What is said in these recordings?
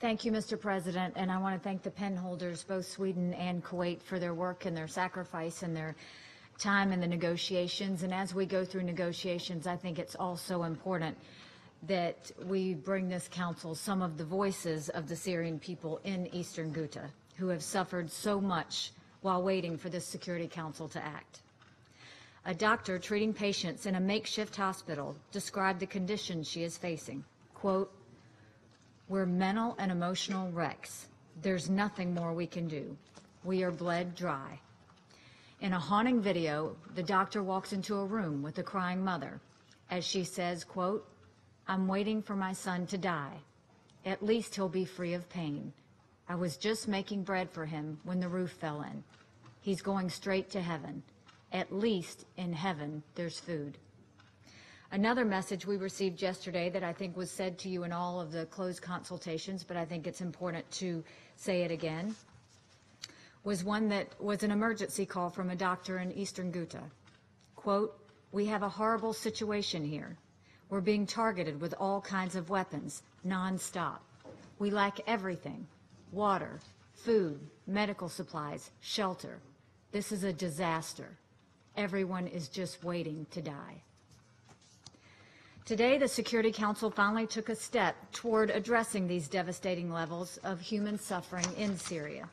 Thank you, Mr. President, and I want to thank the pen holders, both Sweden and Kuwait, for their work and their sacrifice and their time in the negotiations. And as we go through negotiations, I think it's also important that we bring this council some of the voices of the Syrian people in eastern Ghouta who have suffered so much while waiting for this Security Council to act. A doctor treating patients in a makeshift hospital described the conditions she is facing. Quote, "We're mental and emotional wrecks. There's nothing more we can do. We are bled dry." In a haunting video, the doctor walks into a room with a crying mother as she says, quote, "I'm waiting for my son to die. At least he'll be free of pain. I was just making bread for him when the roof fell in. He's going straight to heaven. At least in heaven there's food." Another message we received yesterday that I think was said to you in all of the closed consultations, but I think it's important to say it again, was one that was an emergency call from a doctor in eastern Ghouta. Quote, "We have a horrible situation here. We're being targeted with all kinds of weapons, nonstop. We lack everything: water, food, medical supplies, shelter. This is a disaster. Everyone is just waiting to die." Today, the Security Council finally took a step toward addressing these devastating levels of human suffering in Syria.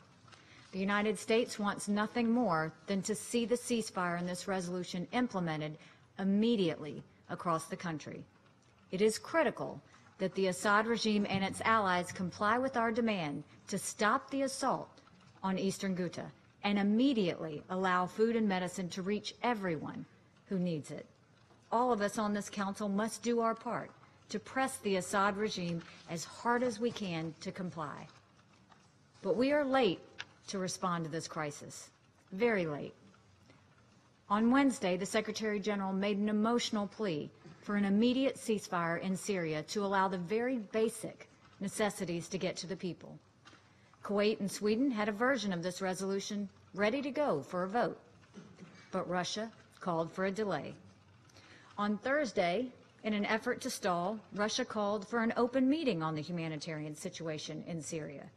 The United States wants nothing more than to see the ceasefire in this resolution implemented immediately across the country. It is critical that the Assad regime and its allies comply with our demand to stop the assault on eastern Ghouta and immediately allow food and medicine to reach everyone who needs it. All of us on this council must do our part to press the Assad regime as hard as we can to comply. But we are late to respond to this crisis, very late. On Wednesday, the Secretary General made an emotional plea for an immediate ceasefire in Syria to allow the very basic necessities to get to the people. Kuwait and Sweden had a version of this resolution ready to go for a vote, but Russia called for a delay. On Thursday, in an effort to stall, Russia called for an open meeting on the humanitarian situation in Syria.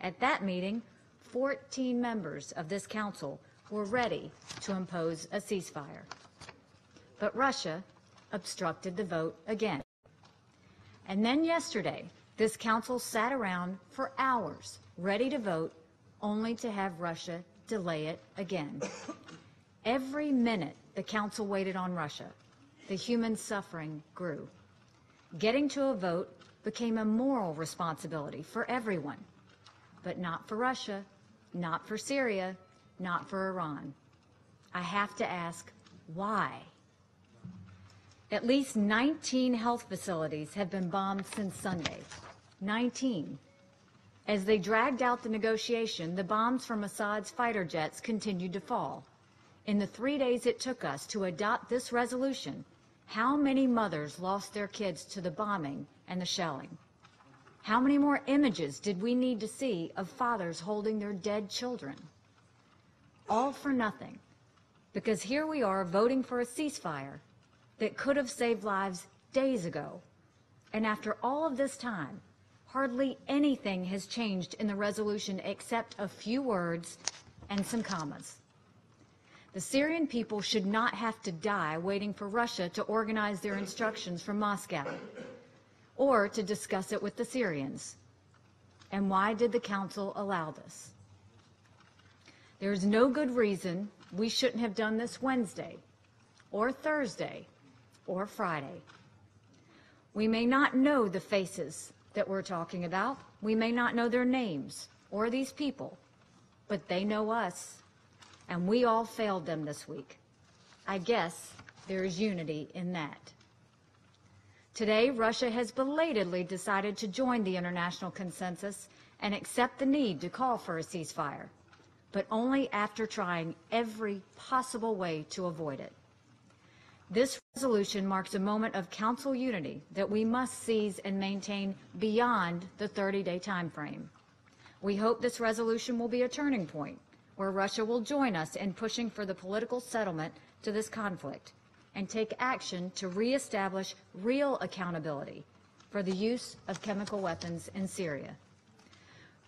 At that meeting, 14 members of this council were ready to impose a ceasefire. But Russia obstructed the vote again. And then yesterday, this council sat around for hours, ready to vote, only to have Russia delay it again. Every minute the council waited on Russia, the human suffering grew. Getting to a vote became a moral responsibility for everyone, but not for Russia, not for Syria, not for Iran. I have to ask, why? At least 19 health facilities have been bombed since Sunday. 19. As they dragged out the negotiation, the bombs from Assad's fighter jets continued to fall. In the 3 days it took us to adopt this resolution, how many mothers lost their kids to the bombing and the shelling? How many more images did we need to see of fathers holding their dead children? All for nothing, because here we are voting for a ceasefire that could have saved lives days ago. And after all of this time, hardly anything has changed in the resolution except a few words and some commas. The Syrian people should not have to die waiting for Russia to organize their instructions from Moscow or to discuss it with the Syrians. And why did the Council allow this? There is no good reason we shouldn't have done this Wednesday or Thursday or Friday. We may not know the faces that we're talking about. We may not know their names or these people, but they know us. And we all failed them this week. I guess there is unity in that. Today, Russia has belatedly decided to join the international consensus and accept the need to call for a ceasefire, but only after trying every possible way to avoid it. This resolution marks a moment of Council unity that we must seize and maintain beyond the 30-day time frame. We hope this resolution will be a turning point where Russia will join us in pushing for the political settlement to this conflict and take action to reestablish real accountability for the use of chemical weapons in Syria.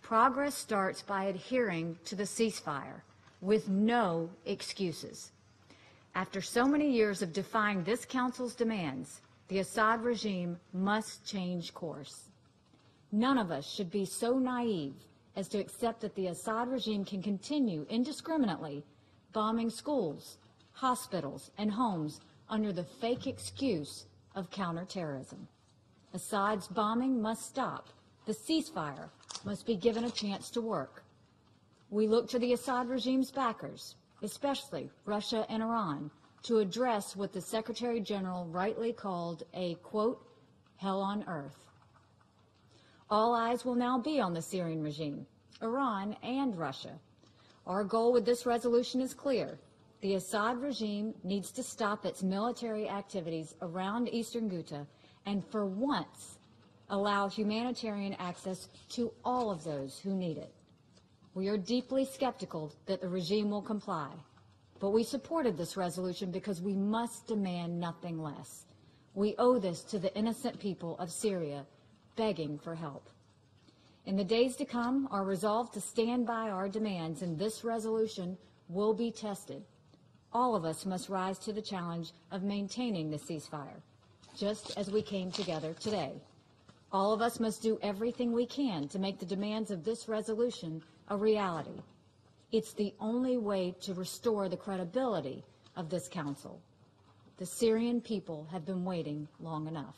Progress starts by adhering to the ceasefire with no excuses. After so many years of defying this Council's demands, the Assad regime must change course. None of us should be so naive as to accept that the Assad regime can continue indiscriminately bombing schools, hospitals, and homes under the fake excuse of counterterrorism. Assad's bombing must stop. The ceasefire must be given a chance to work. We look to the Assad regime's backers, especially Russia and Iran, to address what the Secretary General rightly called a, quote, hell on earth. All eyes will now be on the Syrian regime, Iran, and Russia. Our goal with this resolution is clear. The Assad regime needs to stop its military activities around eastern Ghouta and for once allow humanitarian access to all of those who need it. We are deeply skeptical that the regime will comply, but we supported this resolution because we must demand nothing less. We owe this to the innocent people of Syria begging for help. In the days to come, our resolve to stand by our demands in this resolution will be tested. All of us must rise to the challenge of maintaining the ceasefire, just as we came together today. All of us must do everything we can to make the demands of this resolution a reality. It's the only way to restore the credibility of this Council. The Syrian people have been waiting long enough.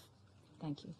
Thank you.